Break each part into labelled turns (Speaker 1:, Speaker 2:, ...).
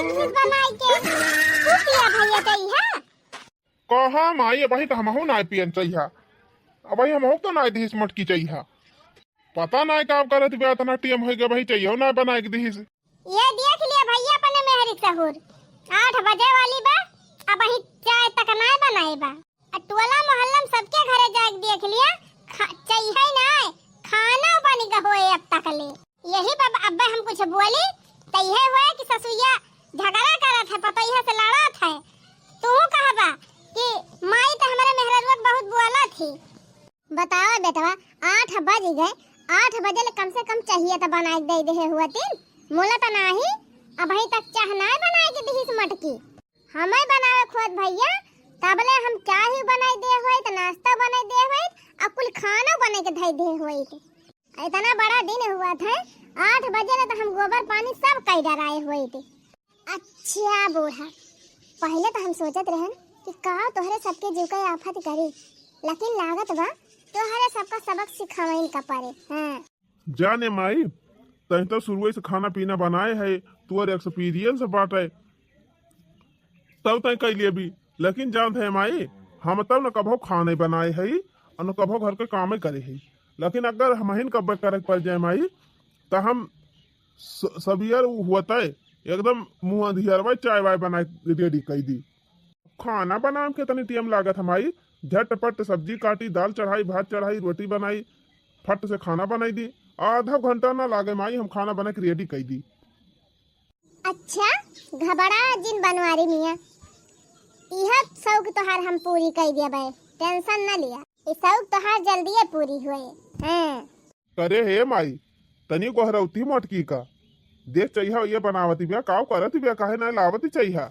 Speaker 1: Dish बनाई के तू पिया भैया चाहिए
Speaker 2: कहा माई अब तो हमहू ना पियन चाहिए अब हमहू तो ना डिश मटकी चाहिए पता ना काम करत बे इतना टीम हो गया भाई चाहिए ना बनाए के डिश
Speaker 1: ये देख लिया भैया अपने मेहरी सहूर 8 बजे वाली बा अब ही चाय तक ना बनाए बा टोला मोहल्ला में सबके घरे जाके देख लिया चाहिए ना खाना बनी का होए अब तक ले यही अब्बा हम कुछ बोली तो यह हुआ कि ससुया झगड़ा करत है पतैया से लड़त है तू कहबा कि माई तो हमारे मेहररुआ बहुत बोला थी बताओ बेटवा 8 बज गए 8 बजे ले कम से कम चाहिए तो बनाए दे दे हुआ तीन मोला तो नाही अब ही तक चाह ना बनाए के दिस मटकी हमें बनावे खुद भैया तबले हम चाय ही बनाई दे होई तो नाश्ता बनाई दे होई अब कुल खाना बने के धई दे होई इतना बड़ा दिन हुआ था 8 बजे ले तो हम गोबर पानी सब कई डराए हुए थे अच्छा बूढ़ा पहले तो हम सोचत रहन कि का तोहरे सबके जीव का आफत करे लेकिन लागत बा तोहरे सबका सबक सिखावेन का पारे हां
Speaker 2: जाने माई तै तो शुरू से खाना पीना बनाए है तोर एक्सपीरियंस बाटे तब तय कह लिए भी लेकिन जानते है माई हम तब न कभो खाने बनाए है और न कभो घर के काम करे है लेकिन अगर हम हिन कब करे पड़ जाए माई तो हम सबियर हुआ एकदम मुँह अंधियर चाय वाय बनाए रेडी कर दी खाना बनाने के तनी टाइम लागत हमारी झटपट सब्जी काटी दाल चढ़ाई भात चढ़ाई रोटी बनाई फट से खाना बनाई दी आधा घंटा ना लागे माई हम खाना बना के रेडी कर दी
Speaker 1: अच्छा घबरा जिन बनवारी मियां यह शौक तोहार हम पूरी कर दिया बे टेंशन न लिया ये शौक तोहार जल्दी पूरी हुए हैं
Speaker 2: करे हे माई तनी गोहरौती मटकी का देख चाहिए ये बनावती बिया काव करती बिया काहे ना लावती चाहिए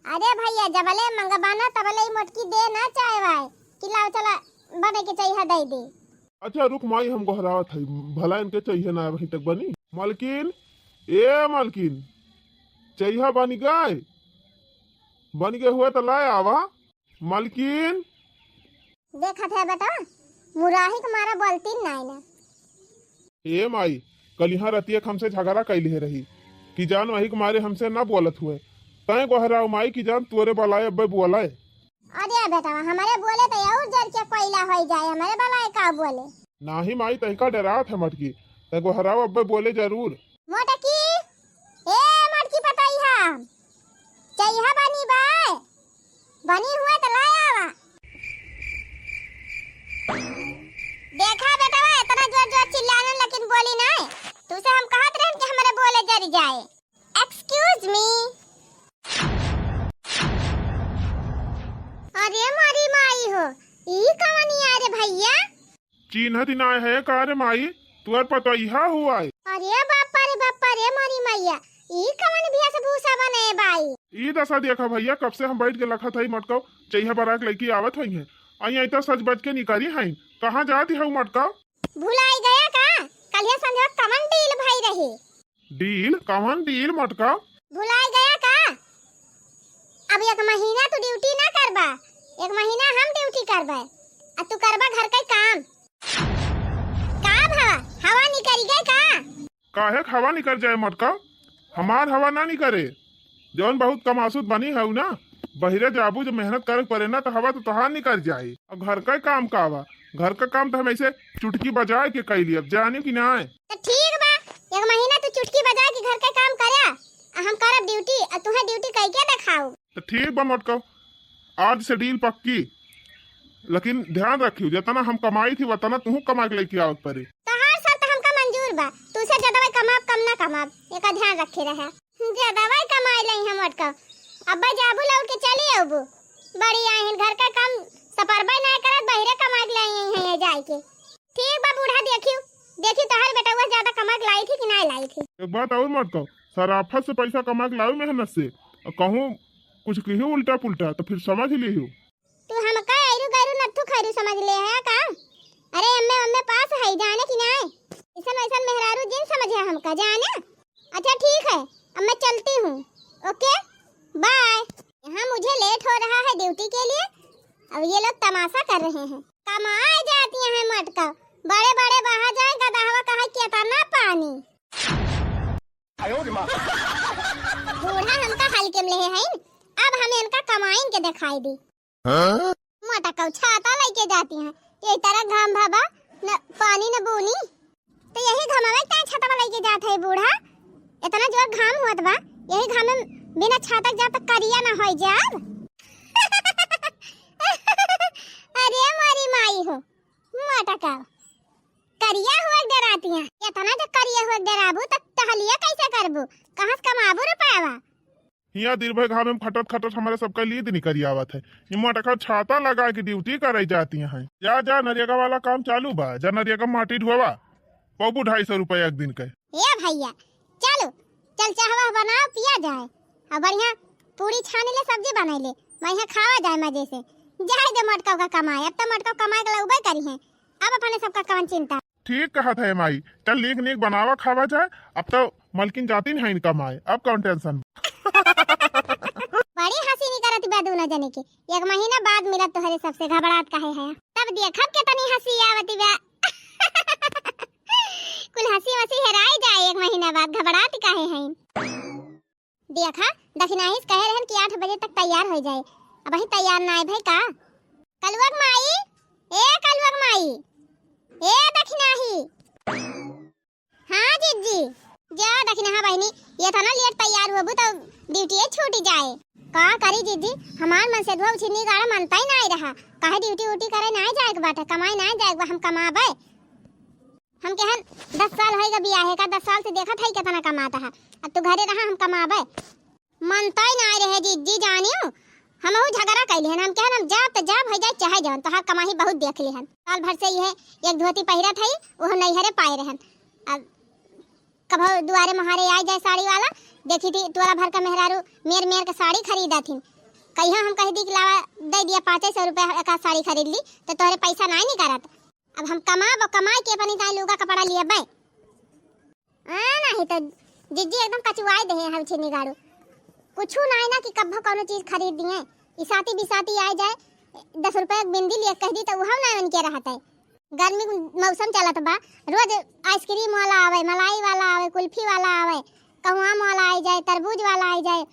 Speaker 1: अरे भैया जबले मंगबाना तबले मटकी दे ना चाहे भाई खिलाओ चला बने के चाहिए दे दे
Speaker 2: अच्छा रुक माई हम गोहरावत है भला इनके चाहिए ना अभी तक बनी मालकिन ए मालकिन चाहिए बनी गए बन के हुआ तो लाए आवा मालकिन
Speaker 1: देखा था बेटा मुराही तुम्हारा बोलती नहीं ना
Speaker 2: ए माई कल यहाँ रतिया हमसे झगड़ा कैली रही कि जान वही कुमारे हमसे ना बोलत हुए तय गोहराओ माई की जान तोरे बलाए अब्बे बोलाए
Speaker 1: अरे बेटा हमारे बोले तो और जर के कोयला हो जाए हमारे बलाए का बोले
Speaker 2: नाही माई तहका डरात है मटकी तय गोहराओ अब्बे बोले जरूर
Speaker 1: मोटकी ए मटकी पताई हम चाहिए बनी बाय बनी हुआ तो लाया आवा देखा बेटा इतना जोर जोर चिल्लाने लेकिन बोली नहीं तुसे हम कहत रहे कि हमारे बोले जरी जाए एक्सक्यूज मी अरे मारी माई हो ई कवनी आ रे भैया
Speaker 2: चिन्ह दिना है का रे माई तुअर पता इहा हुआ है
Speaker 1: अरे बापा रे मारी मैया ई कवन बिया से भूसा बने बाई
Speaker 2: ई दशा देखा भैया कब से हम बैठ के लखा था मटका चाहिए बराक लड़की आवत हुई है आई तो सच बच के निकली है कहाँ जाती है मटका
Speaker 1: भुलाई गया का कल ये संध्या कवन डील भाई रही
Speaker 2: डील कवन डील मटका
Speaker 1: भुलाई गया का अब 1 महीना तू ड्यूटी ना करबा 1 महीना हम ड्यूटी करबे आ तू करबा घर का काम का भवा हवा निकल गई का
Speaker 2: काहे हवा निकल जाए मटका हमार हवा ना निकले जौन बहुत कमासुद बनी है ना बहिरे जाबू जो मेहनत करे पड़े ना तो हवा तो तहार निकल जाये और घर का काम का हवा घर का काम तो हम ऐसे चुटकी बजाए के कैली अब जानी कि ना
Speaker 1: तो ठीक बा 1 महीना तू चुटकी बजा के घर का काम करा हम करब ड्यूटी और तुहे ड्यूटी कई के दिखाओ
Speaker 2: तो ठीक बा मटका आज से डील पक्की लेकिन ध्यान रखियो जितना हम कमाई थी उतना तू कमा के लेके आवत पड़े
Speaker 1: तहार शर्त हमका मंजूर बा तू से ज्यादा कमाब कम ना कमाब एका ध्यान रखे रहा ज्यादा वही कमाई लई हम मटका अब्बा जाबू लौट के चली आबू बड़ी आहिन घर का काम सपरबे ना करत बहिरे कमा के लाई है जाए के ठीक बा बूढ़ा देखी तोहर बेटा वो ज्यादा कमा के लाई थी कि नहीं लाई थी
Speaker 2: एक बात और मत कहो सराफत से पैसा कमा के लाओ मेहनत से और कहूँ कुछ कही उल्टा पुल्टा तो फिर समझ लियो
Speaker 1: तू हम का आइरू गैरू नथु खैरू समझ ले है का अरे अम्मे पास है जाने की नहीं ऐसा ऐसा मेहरारू जिन समझे हमका जाने अच्छा ठीक है अब मैं चलती हूँ ओके बाय यहाँ मुझे लेट हो रहा है ड्यूटी के लिए अब ये लोग तमाशा कर रहे हैं कमाए जाती हैं मटका बड़े बड़े बाहर जाए गदाहवा कहा कि ना पानी बूढ़ा हमका खाली के ले हैं। अब हमें इनका कमाइन के दिखाई दी। मोटा कौ छाता लेके जाती हैं ये तरह घाम भाबा न पानी न बोनी तो यही घामवे क्या छाता लेके जात है बूढ़ा। इतना जोर घाम हुआ बा यही घाम में बिना छाता जा तक करिया ना हो जाब। अरे मारी माई हो मोटा कौ करिया हुआ डराती हैं। इतना जो करिया हुआ डराबू तब टहलिया कैसे करबू कहां से कमाबू रुपयावा।
Speaker 2: यहाँ दिन भर घाम में खटत खटत हमारे सबका लिए दिन करी आवत है। ये मोटा छाता लगा के ड्यूटी कराई जाती हैं। जा जा नरिया वाला काम चालू बा जा नरिया का माटी ढोवा पबू 250 रुपया एक दिन के।
Speaker 1: ए भैया चलो चल चाहवा बनाओ पिया जाए और बढ़िया पूरी छानी ले सब्जी बनाई ले बढ़िया खावा जाए मजे से। जाए दे मटका का कमाए अब तो मटका कमाए के उबे करी है अब अपने सबका कवन चिंता।
Speaker 2: ठीक कहा था माई चल नीक नीक बनावा खावा जाए अब तो मलकिन जाती नहीं इनका माए अब कौन टेंशन।
Speaker 1: बड़ी हंसी नहीं करती बा दोनों जने की एक महीना बाद मिलत तो हरे सबसे घबराहट काहे है तब देखब के तनी हंसी आवती बा। कुल हंसी वसी हेराई जाए एक महीना बाद घबराहट काहे है। देखा दक्षिणाहीस कहे रहन कि 8 बजे तक तैयार हो जाए अब ही तैयार ना है भाई का। कलवक माई ए कलवक माई ए दक्षिणाही। हाँ जीजी जा दक्षिणा बहनी ये था ना लेट तैयार होबू तो ड्यूटी छूट जाए का करी जीजी हमार मन से धो छिन्नी गाड़ा मनता ही नहीं रहा काहे ड्यूटी उटी करे ना जाए के बाटे कमाई ना जाए के हम कमाबे। हम कहन 10 साल होएगा बियाह का 10 साल से देखत है कितना कमाता है अब तू घरे रहा हम कमाबे मनता ही नहीं रहे जीजी जानियो। हम झगड़ा कैले हन हम कहन हम जा तो जा भई जाए चाहे जान तो कमाही बहुत देख ली हन साल भर से ये एक धोती पहिरा थई वो नैहरे पाए रहन। अब कभो दुआरे महारे आ जाए साड़ी वाला देखी थी तोरा भर का मेहरारू मेर मेर का साड़ी खरीदा थी कहिया हम कह दी कि लावा दे दिया 500 रुपया का साड़ी खरीद ली तो तोरे पैसा नहीं करत। अब हम कमाए के अपनी ताई लुगा कपड़ा लिए बे नहीं तो जिज्जी एकदम कचुआई दे हम छिनी गाड़ू कुछ नहीं ना कि कभो कोनो चीज खरीद दिए इसाती बिसाती आ जाए 10 रुपया बिंदी लिए कह दी तो वह ना उनके रहता है। गर्मी मौसम चलत बा रोज आइसक्रीम वाला आवे मलाई वाला आवे कुल्फी वाला आवे कहुआम वाला आ जाए तरबूज वाला आ जाए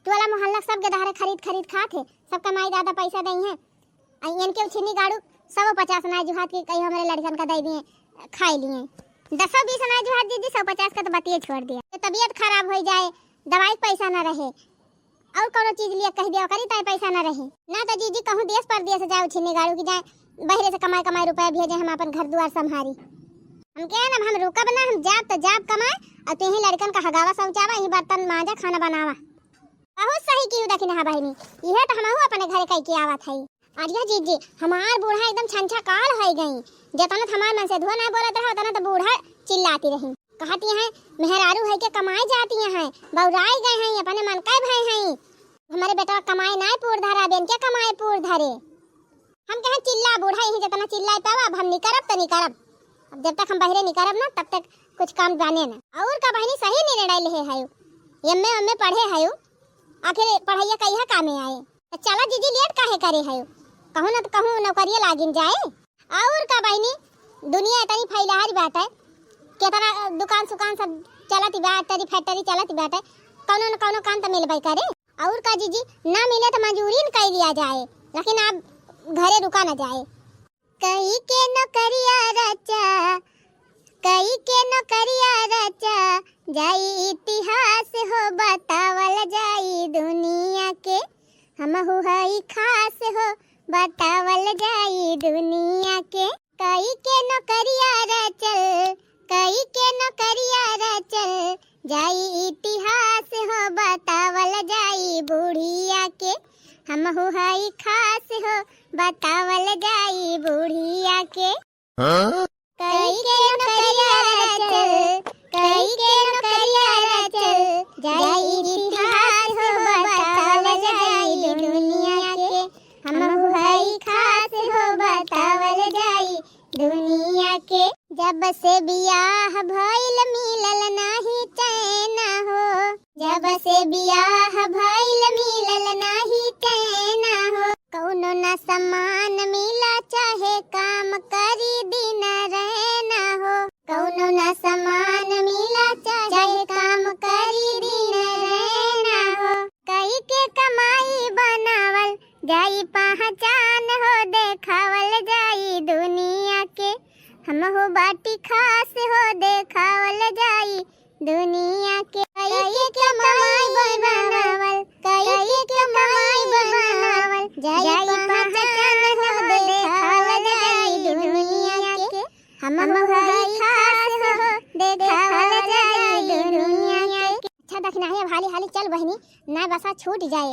Speaker 1: टोला मोहल्ला सब गधारे खरीद खाते सबका माई दादा पैसा दई है इनके छिनी गाड़ू 150 ना जुहात की कहीं हमारे लड़कन का दे दिए खाई लिए 10-20 ना जुहात दीदी 150 का तो बतिए छोड़ दिया तो तबीयत खराब हो जाए दवाई पैसा ना रहे और कोनो चीज लिए कह दिया करी ताई पैसा ना रहे ना तो जीजी कहूँ देश परदेश जाओ छिनी गाड़ू की जाए बहरे से कमाए रुपया भेजे हम अपन घर दुआर संभारी। हम कहे ना हम रुकब ना हम जाब तो जाब कमाए और तेही लड़कन का हगावा शौचावा ही बर्तन मांजा खाना बनावा बहुत सही की दखिन हा बहनी यह तो हमहू अपने घरे कह के आवत है। अरिया जीजी हमार बूढ़ा एकदम छंछा काल हो गई जतना हमार मन से धुआ नहीं बोलत रहा उतना तो बूढ़ा चिल्लाती रही कहती हैं मेहरारू है के कमाए जाती हैं बौराई गए हैं अपने मन का भय हैं हमारे बेटा कमाए नहीं पूर धरा बेन के कमाए पूर धरे। हम कहें चिल्ला बूढ़ा यही जितना चिल्लाए पावा अब हम नहीं करब तो नहीं करब अब जब तक हम बहरे नहीं करब ना तब तक कुछ काम जाने ना और का बहनी सही निर्णय ले है एमए पढ़े है आखिर पढ़ाइया कहिया कामे आए तो चला जीजी लेट काहे करे है कहूँ ना तो कहूँ नौकरिया लागिन जाए और का बहनी दुनिया इतनी फैलाहारी बात है कितना दुकान सुकान सब चलती बात तेरी फैक्ट्री चलती बात है कौनो न कौनो काम तो मिलबे करे और का जीजी ना मिले तो मजूरी न कर लिया जाए लेकिन आप घरे रुका न जाए। कई के नौकरिया रचा कई के नौकरिया रचा जाई इतिहास हो बतावल जाई दुनिया के हमहु हई खास हो बतावल जाई दुनिया के। कई के नौकरिया रचल कई के नौकरिया रचल जाई इतिहास हो बतावल जाई बुढ़िया के हमहु हई खास हो बतावल जाई बुढ़िया के। कई के नौकरिया रचल कई के नौकरिया रचल जाई इतिहास हो बतावल जाई दुनिया के हमहु हई खास हो बतावल जाई दुनिया के। जब से बियाह भइल मिलल नाही चैन हो जब से बियाह भइल मिलल नाही चैन हो कौनो न सम्मान मिला चाहे काम करी दिन रहना हो कौनो न सम्मान मिला चाहे काम करी दिन रहना हो। खास हो देखावल जाई दुनिया के कई कमाई बनावल कई कमाई बनावल जाई पहचान हो देखावल जाई दुनिया के हम हई खास हो देखावल जाई दुनिया के। अच्छा देखना है हाली हाली चल बहनी ना बसा छूट जाए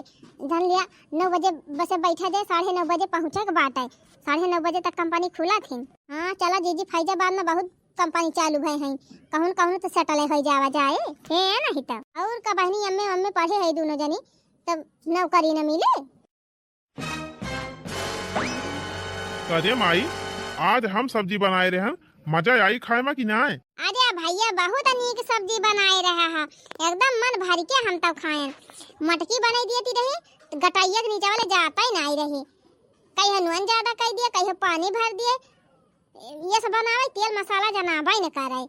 Speaker 1: धन लिया 9 बजे बसे बैठा जाए 9:30 बजे पहुँचे के बात है 9:30 बजे तक कंपनी खुला थी। हाँ चला जीजी फैजाबाद में बहुत कंपनी चालू भई हैं कहूँ कहूँ तो सेटल हो जावा जाए है नहीं तब और का बहनी अम्मे अम्मे पढ़े है दोनों जनी तब नौकरी न मिले।
Speaker 2: अरे माई आज हम सब्जी बनाए रहे हैं मजा आई खाए में कि ना आए?
Speaker 1: अरे भैया बहुत नीक सब्जी बनाए रहा है एकदम मन भर के हम तब खाए मटकी बनाई दिए रही गटैया के नीचे वाले जाता ही नहीं रही कहीं नून ज्यादा कर दिया कहीं पानी भर दिए ये सब बनावे तेल मसाला जनाबा ही न करे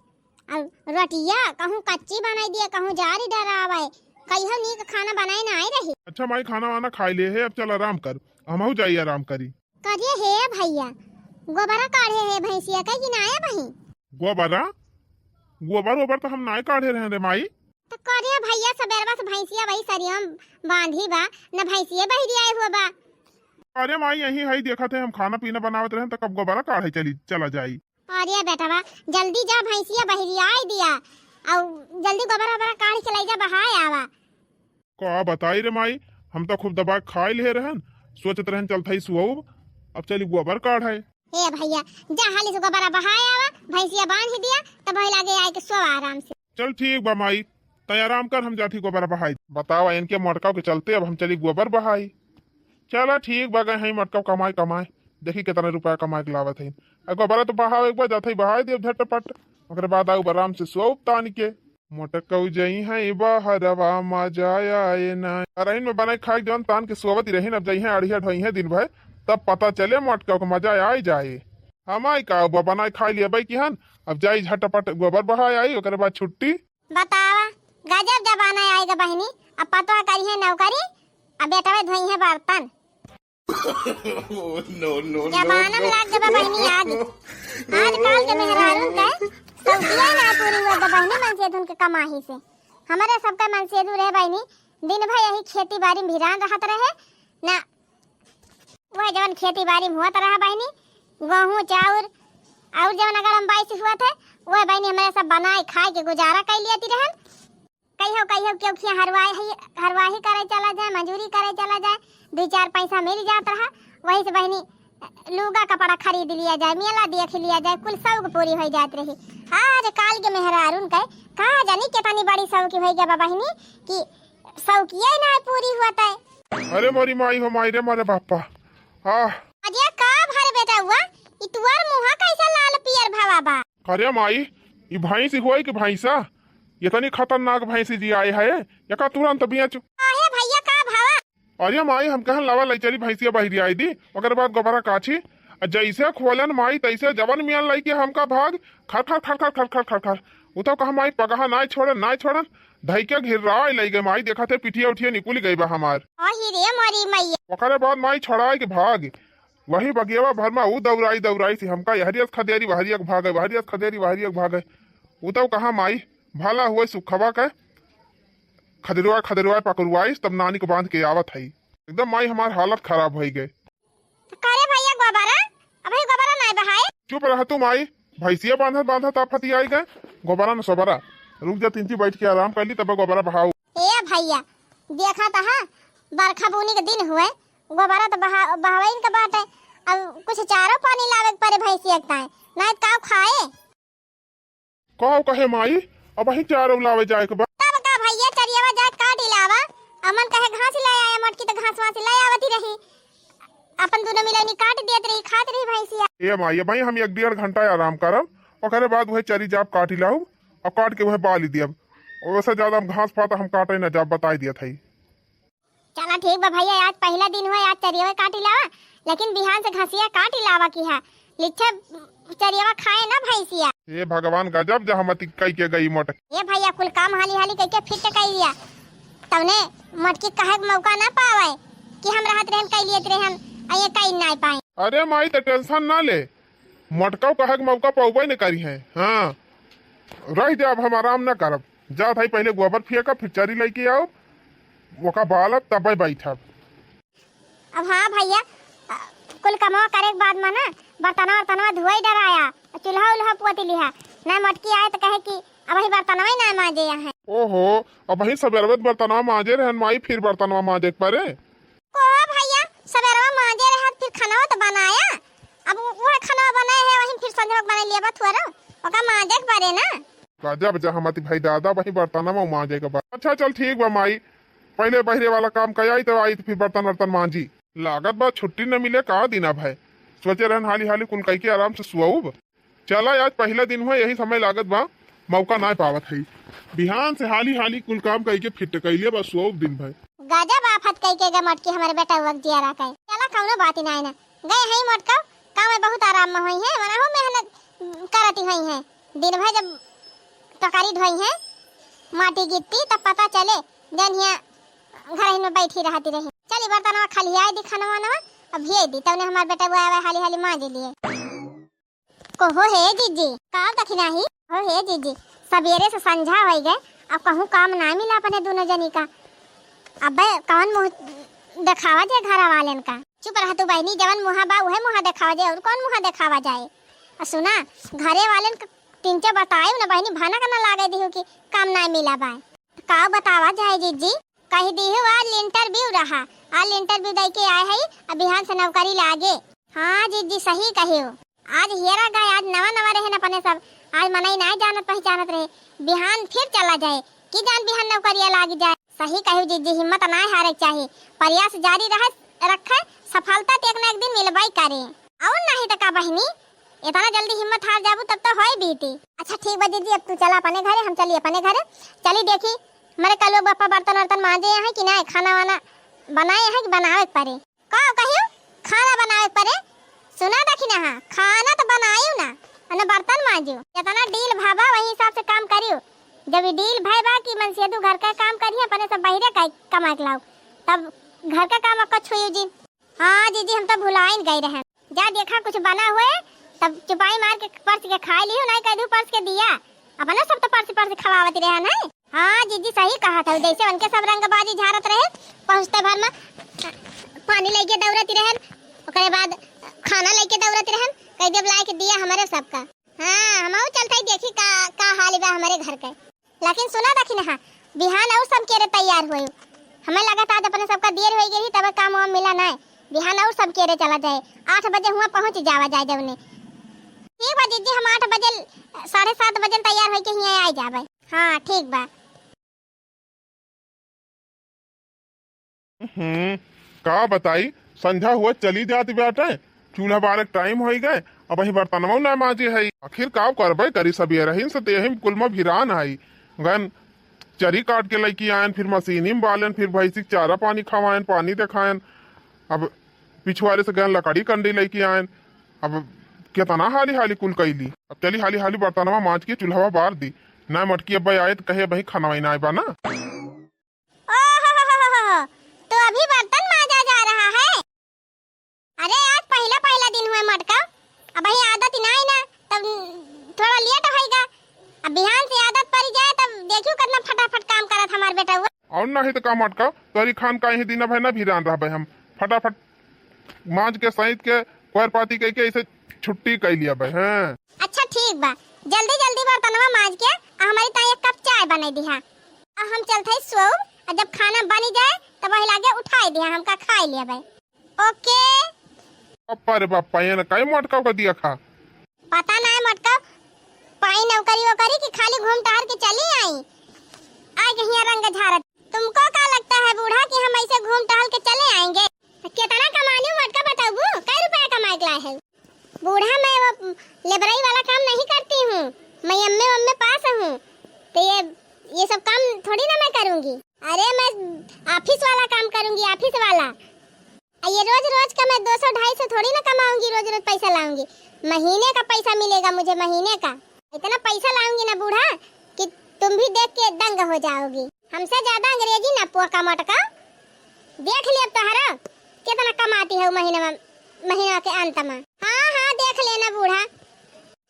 Speaker 1: और रोटिया कहूँ कच्ची बनाई दिए कहूँ जारी डरावे कहीं नीक खाना बनाए ना आई रही।
Speaker 2: अच्छा माई खाना वाना खाई ले है अब चल आराम कर हम जाइए आराम करी
Speaker 1: करिए हे भैया गोबरा काढ़े है भैंसिया कहीं कि ना आया बही
Speaker 2: गोबरा गोबर तो हम नाय काढ़े रहे रे माई
Speaker 1: तो करिए भैया सबेरवा से भैंसिया वही सरिया बांधी बा न भैंसिया बही आए हुआ बा।
Speaker 2: अरे माई यही है देखा थे हम खाना पीना बनावत रहे तो कब गोबरा काढ़े चला जाई।
Speaker 1: अरे बेटा जल्दी जा भैंसिया बहरी आई दिया और जल्दी गोबरा गोबरा काढ़ चलाई जा बहाय आवा।
Speaker 2: का बताई रे माई हम तो खूब दबा खाई ले रहन सोचत रहन चलथई सुओ अब चली गोबर काढ़ है।
Speaker 1: ए भैया जा हाली से गोबरा बहाय आवा भैंसिया बांध दिया तब भई लागे आई के सो आराम से।
Speaker 2: चल ठीक बा माई तय आराम कर हम जाती गोबर बहाई बताओ इनके मटकाव के चलते अब हम चली गोबर बहाई। चला ठीक बा गए हैं मटकाव कमाए देखी कितना रुपया कमाए के लावत है गोबरा तो बहाव एक बार जाते बहाई देव झटपट ओकरे बाद आऊ आराम से सो तान के मोटकऊ जई है बहरवा मजा आए ना रहीन में बनाई खाए जौन तान के सोवत ही रहीन अब जई है अड़िया ढोई है दिन भर तब पता चले मटका को मजा आई जाए हम आई का बनाई खाई लिया भाई किहन अब जाई झटपट गोबर बहाई आई ओकरे बाद छुट्टी।
Speaker 1: बतावा गजब जमाना आएगा बहनी अब पता करी है नौकरी अब बेटा में धोई है बर्तन जमाना में लाग जब बहनी आज काल के मेहरारू का सौदिया ना पूरी हुआ बहनी मन से धुन के कमाही से हमारे सबका मन से दूर है बहनी दिन भर यही खेती बाड़ी में भिरान रहत रहे ना वह जवन खेती बाड़ी में हुआ रहा बहनी गेहूँ चाउर और जवन अगर हम बाईस हुआ थे वह बहनी हमारे सब बनाए खाए के गुजारा कर लिया रहन कहियो क्यों हरवाही करे चला जाए मजूरी करे चला जाए 2-4 पैसा मिल जाता रहा वही से बहनी लुगा कपड़ा खरीद लिया जाए मेला देख लिया जाए कुल शौक पूरी हो जाती रही। आज काल के मेहरारून के कहा जानी कितनी बड़ी शौकी हो गया बहनी कि शौकिया ना पूरी हुआ है।
Speaker 2: अरे मोरी माई हो माई रे मोरे बापा
Speaker 1: अजय का भर बेटा हुआ इतवार मुहा कैसा लाल पियर भावा बा।
Speaker 2: अरे माई ये भैंस हुई कि भैंसा ये तनी खतरनाक भैंसी जी आए है या का तुरंत बिया चु
Speaker 1: आहे भैया का भावा।
Speaker 2: अरे माई हम कहन लावा लाई चली भैंसिया बहिरी आई दी ओकर बाद गोबरा काछी जैसे खोलन माई तैसे जवन मियां लाई के हमका भाग खर खर खर खर खर खर खर खर उ तो कहा माई पगहा ना छोड़न धई के घिर रहा लई गए माई देखा थे पिठिया उठिया निकुल गई बा हमार
Speaker 1: ओही रे मोरी मैया
Speaker 2: ओकरे बाद माई छोड़ाई के भाग वही बगियावा भर में ऊ दौड़ाई से हमका हरियत खदेरी वहरिया भागे हरियत खदेरी वहरिया भागे उ तो कहा माई भला हुए सुखवा के खदरुआ पकड़ुआई तब नानी को बांध के आवत है एकदम माई हमार हालत खराब हो गए।
Speaker 1: करे भैया गोबरा अबे गोबरा नहीं बहाए
Speaker 2: चुप रह तू माई भैंसिया बांधा ताफती आई गए गोबरा न सोबरा रुक जा तीन बैठ के आराम कर ली तब गोबरा बहाऊ।
Speaker 1: ए भैया देखा था बरखा बुनी के दिन हुए गोबरा तो बहावे इनका बात है अब कुछ चारो पानी लावे परे भैंसिया का नहीं काव खाए
Speaker 2: कहो कहे माई अब ही चारो लावे जाए के
Speaker 1: तब का भैया चरियावा जा काट लावा अमन कहे घास ले आया मटकी तो घास वास ले आवती रही अपन दोनों मिलनी काट देत रही खात रही भैंसिया।
Speaker 2: ए माई भाई हम 1-1.5 घंटा आराम करब ओकरे बाद वह चरी जाप काटी लाऊ और काट के वह बाली दियब वैसे ज्यादा हम घास पाता हम काटे न जाब बताई दिया था।
Speaker 1: चला ठीक बा भैया आज पहला दिन हुआ आज चरियावा काटी लावा लेकिन बिहान से घसिया काटी लावा की है लिच्छा चरियावा खाए ना भैंसिया।
Speaker 2: ये भगवान गजब जहमती कई के गई मोटक
Speaker 1: ये भैया कुल काम हाली हाली कई के फिट कर दिया तवने मटकी कहे मौका ना पावे कि हम राहत रहन कई लिए रहन ये कई नहीं पाए।
Speaker 2: अरे माई तो टेंशन ना ले मटकाव कहे के मौका पौबे न करी है। हाँ रह जा, अब हम आराम न करब। जा भाई पहले गोबर फेंकब, फिर चरी लेके आओ, ओका बालब तब बैठब।
Speaker 1: अब हाँ भैया, कुल कमावा करे के बाद में ना बर्तनवा धुआई डराया, चूल्हा उल्हा पोती लिहा ना। मटकी आए तो कहे कि अब ही बर्तनवा ही ना मांजे यहाँ।
Speaker 2: ओहो, अब वही सबेरवे बर्तनवा मांजे रहन माई, फिर बर्तनवा मांजे के परे।
Speaker 1: को भैया सबेरवा मांजे रहा, फिर खाना तो बनाया। अब वो खाना बनाए है वही, फिर संध्या बना लिया बात हुआ ओका मांजे के परे ना।
Speaker 2: गजब जहमती भाई दादा, वही बर्तनवा मांजे के बाद। अच्छा चल ठीक बा माई, पहले बहरे वाला काम कयाई तो आई, तो फिर बर्तन वर्तन मांजी। लागत बा छुट्टी न मिले का दिन अब है, सोचे रहन हाली हाली कुल कई के आराम से सुआऊब। चला आज पहला दिन हुआ, यही समय लागत बा, मौका ना पावत है। बिहान से हाली हाली कुल काम कई के फिट कैलिए बस सुआऊब दिन भर।
Speaker 1: गजब आफत कई के मटकी हमारे बेटा वक्त जिया रहा है। चला कौनो बात ही ना गए है मटका, काम में बहुत आराम में हुई है, मना हो मेहनत करती हुई है। दिन भर जब टकारी धोई है माटी गिट्टी, तब पता चले जन हिया घर में बैठी रहती रही। चली बर्तनवा खाली आए दी खाना वाना अब भेज दी, तब ने हमारे बेटा वो आवे हाली हाली मांज लिए। को हो हे जीजी का दखिना ही हो हे जीजी, सवेरे से संझा हो गए, अब कहूँ काम ना मिला अपने दोनों जनी का। अब कौन मुँह दिखावा जाए घर वाले का। चुप रह तू बहनी, जवन मुँह बा उहे मुँह दिखावा जाए, और कौन मुँह दिखावा जाए। और सुना घरे वाले तीनचे बताए ना बहनी, भाना का ना लागे दी कि काम ना मिला बा। का बतावा जाए जीजी, कही दी हो आज इंटरव्यू रहा, आज इंटरव्यू दे के आए है, अब बिहान से नौकरी लागे। हाँ जीजी सही कही हो, आज हेरा गए, आज नवा नवा रहे न अपने सब, आज मनाई नहीं जानत पहचानत रहे, बिहान फिर चला जाए कि जान बिहान नौकरिया लाग जाए। सही कही जीजी, हिम्मत ना हारे चाहिए, प्रयास जारी रखे, सफलता तो एक न एक दिन मिलवाई करे। और नहीं तो का बहनी, इतना जल्दी हिम्मत हार जाबू तब तो होई बीती। अच्छा ठीक बा जीजी, अब तू चला अपने घरे, हम चलिए अपने घरे। चली देखी मेरे कल बप्पा बर्तन वर्तन मांजे हैं कि नहीं, खाना वाना बनाए हैं कि बनावे परे। का कहियो खाना बनावे परे, सुना दखिना हाँ, खाना तो बनायू ना और बर्तन मांजू। जितना डील भाबा वही हिसाब से काम करियो। जब डील भाई कि मन से तू घर का काम करिए, अपने सब बहिरे का कमा के लाओ, तब घर का काम आपका छुयू जी। हाँ जीजी हम तो भुलाइन गए रहे, जा देखा कुछ बना हुए तब चुपाई मार के पर्स के खा लियो, नहीं कह दू पर्स के दिया, अपना सब तो पर्स खवावती रहे ना। हाँ जीजी सही कहा था, जैसे उनके सब रंगबाजी झारत रहे, पहुँचते भर में पानी लेके दौड़ती रहे, उसके बाद खाना लेके दौड़ती रहे, कई देव ला के दिया हमारे सबका। हाँ हम चलते ही देखी का हाल बा हमारे घर के। लेकिन सुना दखिन हाँ, बिहान और सब केरे तैयार हुए, हमें लगा था आज अपने सबका देर हो गई तब काम वाम मिला नहीं, बिहान और सब केरे चला जाए, 8 बजे हुआ पहुँच जावा जाए जवने। ठीक बा जीजी, हम 8 बजे 7:30 बजे तैयार होके ही आ जाबे। हाँ ठीक बा।
Speaker 2: का बताई, संध्या हुआ चली जाती बेटा, चूल्हा बारे टाइम हो गए, अब वही बर्तनवा ना मांजे है। आखिर का करबे करी सब ये रही से तेहिम कुल में भिरान आई गन, चरी काट के लेके आयन, फिर मशीनी में बालन, फिर भैंसी चारा पानी खवायन, पानी देखायन, अब पिछवाड़े से गन लकड़ी कंडी लेके आयन। अब कितना हाली हाली कुल कैली, अब चली हाली हाली बर्तनवा मांज के चूल्हा बार दी ना। मटकी अब आए तो कहे भाई खाना ना बा ना।
Speaker 1: तो अभी बर्तन मांजा जा रहा है? अरे आज पहला दिन हुआ मटका, अब वही आदत नहीं ना, तब थोड़ा लेट होएगा। अब बिहान से आदत पड़ जाए तब देखियो कितना फटाफट काम करत हमार बेटा हुआ।
Speaker 2: और नहीं तो का मटका तोरी खान का ही दिन ना भिरान रहा हम, फटाफट मांज के सहित के पैर पाती कह के ऐसे छुट्टी कर लिया भाई। हाँ
Speaker 1: अच्छा ठीक बा, जल्दी जल्दी बर्तनवा मांज के हमारी ताई 1 कप चाय बना दिहा, अब हम चलते सो, और जब खाना बनी जाए तब वही लागे उठाई दिया, हमका खाई लिया भाई। ओके
Speaker 2: पापा रे पापा, ये ना कई मटका का दिया खा,
Speaker 1: पता ना है मटका पाई नौकरी वोकरी की खाली घूम टहर के चली आई, आज यहाँ रंग झारत। तुमको क्या लगता है बूढ़ा कि हम ऐसे घूम टहल के चले आएंगे? कितना कमानी हूँ मटका बताओ, कई रुपया कमा के लाए है? बूढ़ा मैं वो लेबराई वाला काम नहीं करती हूँ, मैं अम्मे पास हूँ, तो ये सब काम थोड़ी ना मैं करूँगी। अरे मैं ऑफिस वाला काम करूँगी, ऑफिस वाला। ये रोज का मैं 200-250 थोड़ी ना कमाऊंगी, रोज पैसा लाऊंगी, महीने का पैसा मिलेगा मुझे, महीने का। इतना पैसा लाऊंगी ना बूढ़ा कि तुम भी देख के दंग हो जाओगी। हमसे ज्यादा अंग्रेजी ना पोका मटका, देख लिया तोहरा कितना कमाती है महीना के अंत में। हाँ देख लेना बूढ़ा,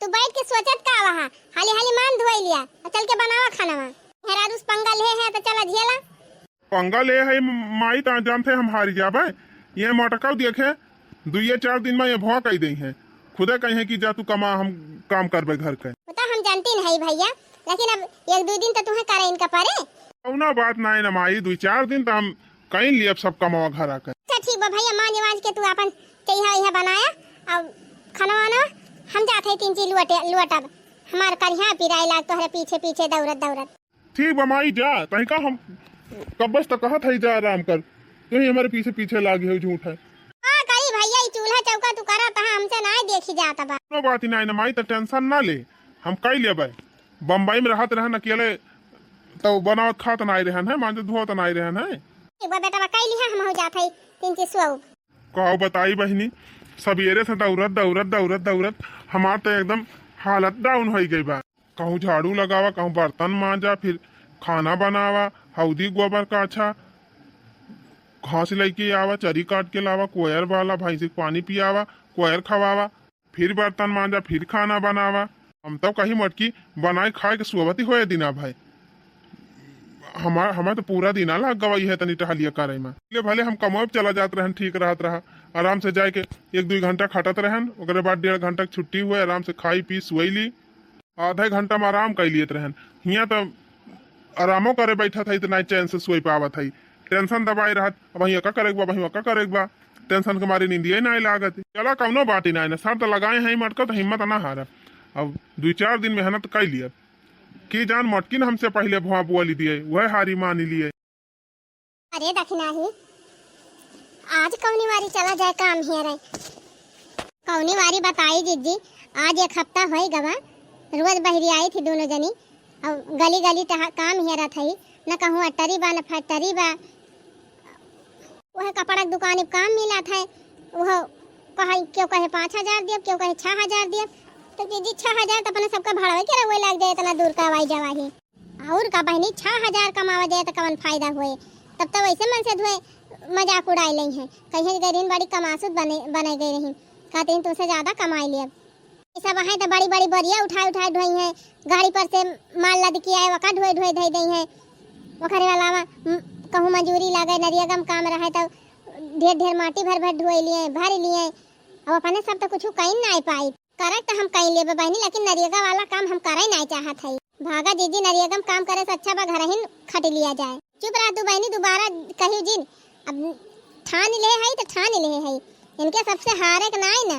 Speaker 1: तू बैठ के सोचत का वहा हाली हाली मान धोई लिया और चल के बनावा खाना वा हेरा उस पंगा ले है तो चला झेला
Speaker 2: पंगा ले है माई ता जानते हम हारी जाबे ये मोटका देखे 2-4 दिन में ये भौं कही दई है खुदे कहे कि जा तू कमा हम काम करबे घर के
Speaker 1: पता हम जानती नहीं भैया लेकिन अब 1-2 दिन तो तुम्हें करे इनका पारे
Speaker 2: कौना बात ना है ना माई 2-4 दिन तो हम कहीं लिए सब कमावा घर आकर
Speaker 1: अच्छा ठीक बा भैया मान वाज के तू अपन चइहा इहा बनाया अब खाना वाना हम जाते हैं 3 चीज लुआटब हमार करिया पिराई लाग तोहरे पीछे पीछे दौड़त
Speaker 2: ठीक बा माई जा तही का हम कब बस तक कहत है जा आराम कर तू हमारे पीछे पीछे लागी हो झूठ है
Speaker 1: हां कही भैया ई चूल्हा चौका तू करा ता हमसे ना देखी जाता बा
Speaker 2: नो बात ही ना माई तो टेंशन ना ले हम कई लेबे बम्बई में रहत रहन अकेले तो बनावत खात ना रहन है मांजे धोत ना रहन है
Speaker 1: एक बार बेटा कई लिहा हम हो जात है 3 चीज सो
Speaker 2: कहो बताई बहनी सबेरे से दौड़त हमार तो एकदम हालत डाउन हो गई बा कहूँ झाड़ू लगावा कहूँ बर्तन मांजा फिर खाना बनावा हौदी गोबर का अच्छा घास लेके आवा चरी काट के लावा कोयर वाला भैंसी पानी पियावा कोयर खवावा फिर बर्तन मांजा फिर खाना बनावा हम तो कहीं मटकी बनाए खाए के सुबती होए दिना भाई हमार तो पूरा दिन लग गवाई है तनी टहलिया करे में भले हम कमो चला जात रहन ठीक रहत रहा आराम से जाए के 1-2 घंटा खटत रहन ओकरे बाद 1.5 घंटा छुट्टी हुए आराम से खाई पी सोई ली आधा घंटा में आराम कर लियत रहन हियाँ तो आरामो करे बैठा था इतना चैन से सोई पावत है टेंशन दबाई रहत अब वही का करे बा टेंशन के मारी नींदिए नहीं लागत चला कौनो बात ही ना सर तो लगाए हैं मटका तो हिम्मत ना हारा अब 2-4 दिन मेहनत कर लिया की जान मटकिन हमसे पहले भुआ बुआ ली दिए वह हारी मान लिए
Speaker 1: अरे दखना ही आज कौनी वारी चला जाए काम हियर है कौनी वारी बताई जीजी आज 1 हफ्ता होई गवा रोज बहरी आई थी दोनों जनी अब गली गली काम हियर थी न कहूँ अटरी बा न फटरी बा वह कपड़ा की दुकान काम मिला था वह क्यों कहे 5,000 दिया क्यों कहे 6,000 दिया तो जीजी 6,000 तो अपने सबका भाड़ा के रहुए लग जाए इतना दूर का आवाई जवाही और का बहनी 6,000 कमावा जाए तो कवन फायदा हुए तब तो वैसे मन से धोए मजाक उड़ाई ली हैं कहीं गरीन बड़ी कमासुत बने गई रही कहते हैं तुमसे ज्यादा कमाई लिया ऐसा वहाँ तो बड़ी बड़ी बोरिया उठाए ढोई हैं गाड़ी पर से माल लद के आए वका ढोए धई दी हैं वखरे वाला कहूँ मजूरी लगे नरियगा में काम रहे तो ढेर माटी भर ढोए लिए भर लिए अब अपने सब तो कुछ कहीं नहीं पाई करे तो हम कहीं लेबे बहनी लेकिन नरियगा वाला काम हम करे नहीं चाहत है भागा जीजी नरियगा में काम करे से अच्छा बा घर ही खट लिया जाए चुप रह तू बहनी दोबारा कही जिन अब ठान ले है तो ठान ले है इनके सबसे हारे के नहीं ना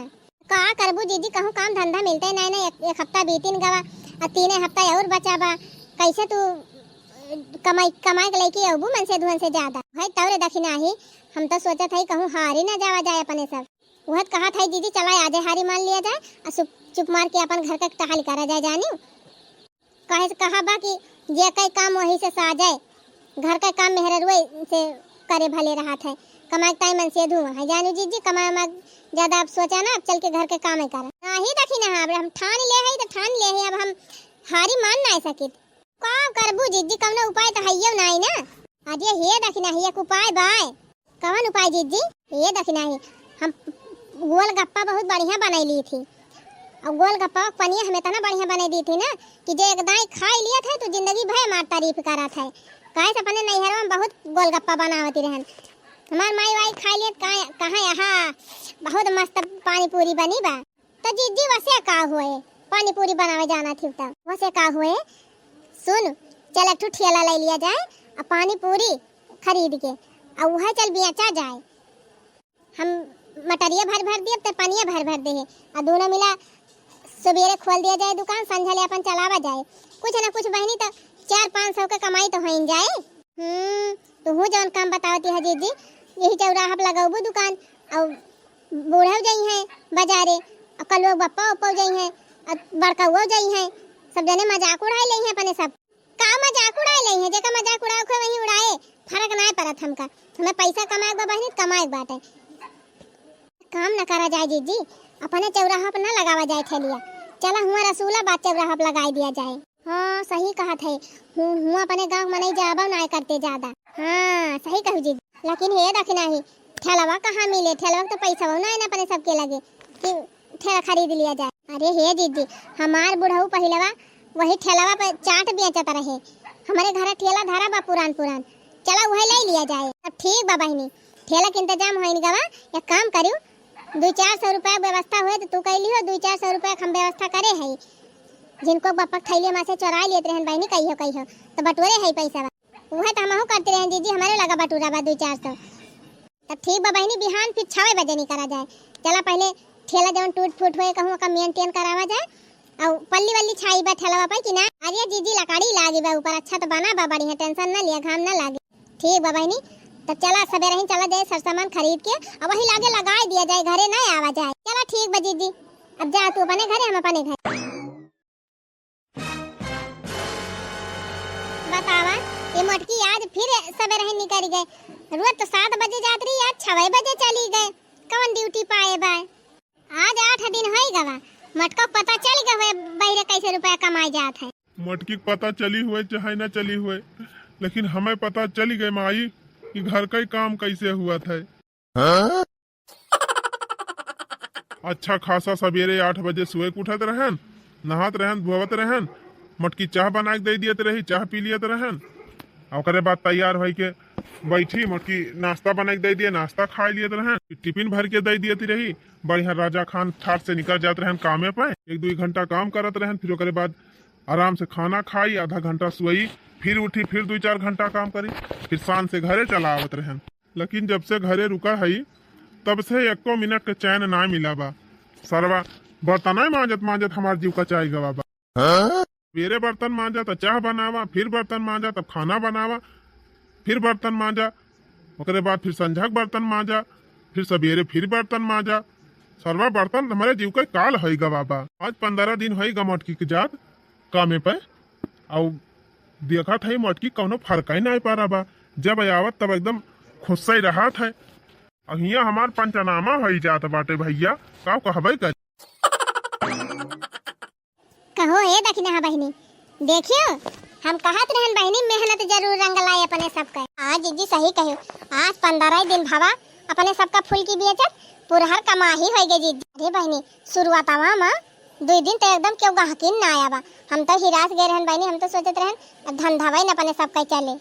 Speaker 1: का करबू जीजी कहूँ काम धंधा मिलते नहीं ना 1 हफ्ता बीतिन गवा और 3 हफ्ता और बचा बा कैसे तू कमाई के लेके अबू मन से धुन से ज्यादा है तवरे दखिना ही हम तो सोचत है कहूँ हारी ना जावा जाए अपने सब वह कहा था दीदी चला आजे हारी मान लिया जाए और चुप मार के अपन घर का टहल करा जाए जानी कहे से कहा बा कि जे कई काम वही से सा जाए घर का काम मेहरुए से करे भले रहा था कमाई टाइम मन से धुआ है जानू जीजी कमाई में ज्यादा आप सोचा ना अब चल के घर के काम करा नहीं देखी ना हम ठान ले है तो ठान ले है अब हम हारी मान नहीं सकित का करबू जीजी कौन उपाय तो है नहीं ना आज ये देखना है एक उपाय बाय कौन उपाय जीजी ये देखना है हम गोलगप्पा बहुत बढ़िया बनाई ली थी और गोलगप्पा पनिया हमें तना बढ़िया बनाई दी थी ना कि जो एकदम खाई लिया था तो जिंदगी भर मार तारीफ करा था कहे से अपने नैहर में बहुत गोलगप्पा बनावती रहन हमार माई वाई खाई लिया कहाँ यहाँ बहुत मस्त पानी पूरी बनी बा तो जीजी वैसे का हुए पानी पूरी बनावे जाना थी तब वैसे का हुए सुन चल एक ठेला ले लिया जाए और पानी पूरी खरीद के और वह चल बेचा जाए हम मटरिया भर दिए तो पनिया भर दे और दोनों मिला सवेरे खोल दिया जाए दुकान संझा ले अपन चलावा जाए कुछ ना कुछ बहनी तो 400-500 का कमाई तो हो जाए तो हूँ जौन काम बतावती है जीजी यही चौराहा पर लगाबू दुकान और बूढ़ा जाई है बाजारे और कल लोग बप्पा उप्पा जाई है और बड़का हुआ जाई है सब जने मजाक उड़ाए ले हैं अपने सब का मजाक उड़ाए ले हैं जेका मजाक उड़ाओ के वही उड़ाए फर्क ना पड़त हमका हमें पैसा कमाए बा बहनी कमाए बाटे काम न करा जाए जीजी अपने चौराहा पर न लगावा जाए ठेलिया चला हुआ रसूला बात चौराहा पर लगाई दिया जाए हाँ सही कहा थे हूँ अपने गाँव में नहीं जाबा ना करते ज्यादा हाँ सही कहू जीजी लेकिन ये देखना ही ठेलवा कहाँ मिले ठेलवा तो पैसा ना अपने सबके लगे कि ठेला खरीद लिया जाए अरे हे दीदी, हमार बुढ़ऊ पहिलवा वही ठेलावा पे चाट बेचत रहे। हमारे घर ठेला धरा बा पुरान पुरान, चला वही ले लिया जाए। अब ठीक बा बहिनी, ठेला के इंतजाम होइन गवा। एक काम करियो, 200-400 रुपया व्यवस्था हुए तो तू कहली हो 200-400 रुपया हम व्यवस्था करे है। जिनको बप्पा थैली में से चोरा लेते रहन बहिनी, कहियो तो बटोरे है पैसा। वह तो हमहू करते रहन दीदी, हमारे लगा बटूरा बा 200-400। तब ठीक बा बहिनी, बिहान फिर 6 बजे नहीं करा जाए। चला पहले ठेला जवन टूट फूट हुए कहूँ का मेंटेन करावा जाए और पल्ली वल्ली छाई बा ठेला पे कि ना। अरे जीजी लकड़ी लागी बा ऊपर, अच्छा तो बना बा बढ़िया, टेंशन ना लिया, घाम ना लागे। ठीक बा बहिनी, तब चला सवेरे ही चला जाए, सब सामान खरीद के और वही लागे लगा दिया जाए, घरे ना आवा जाए। चला ठीक बा जीजी, अब जा तू अपने घरे, हम अपने घर। बतावा ये मटकी आज फिर सवेरे ही निकल गए। रोज तो 7 बजे जात रही, आज 6 बजे चली गए। कौन ड्यूटी पाए बा? आज 8 दिन हो गवा। मटका पता चल गए बहरे कैसे रुपया कमाई जात है।
Speaker 2: मटकी पता चली हुए चाहे न चली हुए, लेकिन हमें पता चली गई माई कि घर का ही काम कैसे हुआ था। अच्छा खासा सवेरे 8 बजे सुबह के उठत रहन, नहात रहन, धोवत रहन, मटकी चाह बना के दे दियत रही, चाह पी लियत रहन। और बाद तैयार हो के बैठी, मटकी नाश्ता बना के दे दिए, नाश्ता खा लियत रहन, टिफिन भर के दे दियत रही। बढ़िया राजा खान ठाट से निकल जाते रहन कामे पे। 1-2 घंटा काम करत रहन, फिर ओकरे बाद आराम से खाना खाई, आधा घंटा सोई, फिर उठी, फिर 2-4 घंटा काम करी, फिर शाम से घरे चला आवत रहन। लेकिन जब से घरे रुका है तब से 1 मिनट के चैन ना मिला बा। सरवा बर्तन मांजत हमार जीव का चाय गवा बा। मेरे बर्तन मांजा तो चाह बनावा, फिर बर्तन मांजा तब खाना बनावा, फिर बर्तन मांजा, ओकरे बाद फिर संझक बर्तन मांजा, फिर सवेरे फिर बर्तन मांजा। सरवा बर्तन हमारे जीव का काल है गवा बा। आज 15 दिन है गा मटकी के जात कामे पे, और देखा था मटकी कौनो फर्क ही नहीं पा रहा बा। जब आवत तब एकदम खुश ही रहा था। अहिया हमार पंचनामा हो जात बाटे भैया, का कहबे कर।
Speaker 1: कहो हे दखिना बहिनी, देखियो हम कहत रहन बहिनी, मेहनत जरूर रंग लाई अपने सबका। आज जीजी सही कहो, आज 15 दिन भावा अपने सबका फूल की बेचत पुरहर कमाही हो गई जीजी। अरे बहिनी शुरुआतवा में 2 दिन तो एकदम क्यों गहकिन ना आया बा। हम तो हिरास गए रहन बहिनी, हम तो सोचत रहन धंधा वही न अपने सबका चले।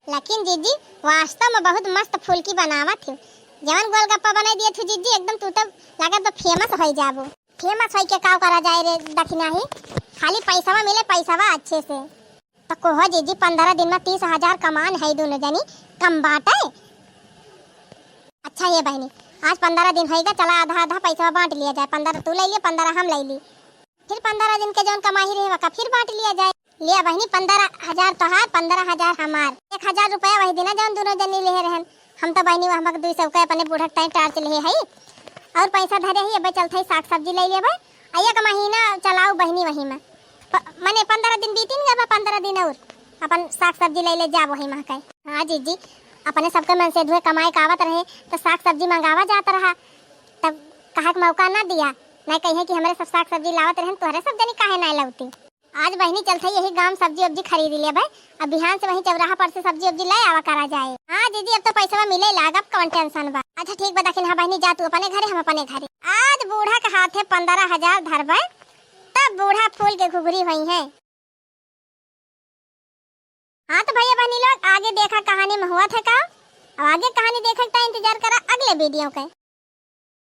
Speaker 1: लेकिन जीजी वास्तव में बहुत मस्त फूल की बनावत थी। जवन गोलगप्पा बना दिए थे जीजी, एकदम तू तो लागत फेमस हो जाबो। फेमस हो के का करा जाए रे दखिना ही, खाली पैसा मिले, पैसा अच्छे से। तो कोहो जीजी 15 दिन में 30,000 कमान है दोनों जनी, कम बात है। अच्छा ये बहनी, आज 15 दिन होगा, चला आधा आधा पैसा बांट लिया जाए। 15 तू ले लिया, 15 हम ले ली, फिर 15 दिन के जौन कमाई रहे वका फिर बांट लिया जाए। लिया बहनी 15,000 तोहार, 15,000 हमार। 1,000 रुपया वही दिन जौन दोनों जनी ले रहन। हम तो बहनी हमक 200 के अपने बूढ़ा टाइम टार्च ले है और पैसा धरे ही। अब चलते ही साग सब्जी ले लिया भाई, एक महीना चलाओ बहनी वही में। मने 15 दिन बीतिन गए, 15 दिन और अपन साग सब्जी ले जा वही में कहे। हाँ जीजी, अपने सबके मन से धुए कमाई कावत रहे तो साग सब्जी मंगावा जाता रहा, तब कहा मौका ना दिया। नहीं कहे कि हमारे सब साग सब्जी लावत रहे, तुम्हारे सब जनी काहे ना लौटी। आज बहनी चलते यही गांव सब्जी वब्जी खरीद लिया भाई। अब बिहान से वही चौराहा पर से सब्जी वब्जी ले आवा करा जाए। हाँ दीदी, अब तो पैसा मिले लाग, अब कौन टेंशन बा। अच्छा ठीक बा दखिन, हाँ बहनी जा तू अपने घरे, हम अपने घरे। आज बूढ़ा के हाथे 15,000 धरबे, तब बूढ़ा फूल के घुघरी हुई है। हाँ तो भैया बहनी लोग आगे देखा कहानी में हुआ था का, और आगे कहानी देखने का इंतजार करा अगले वीडियो के।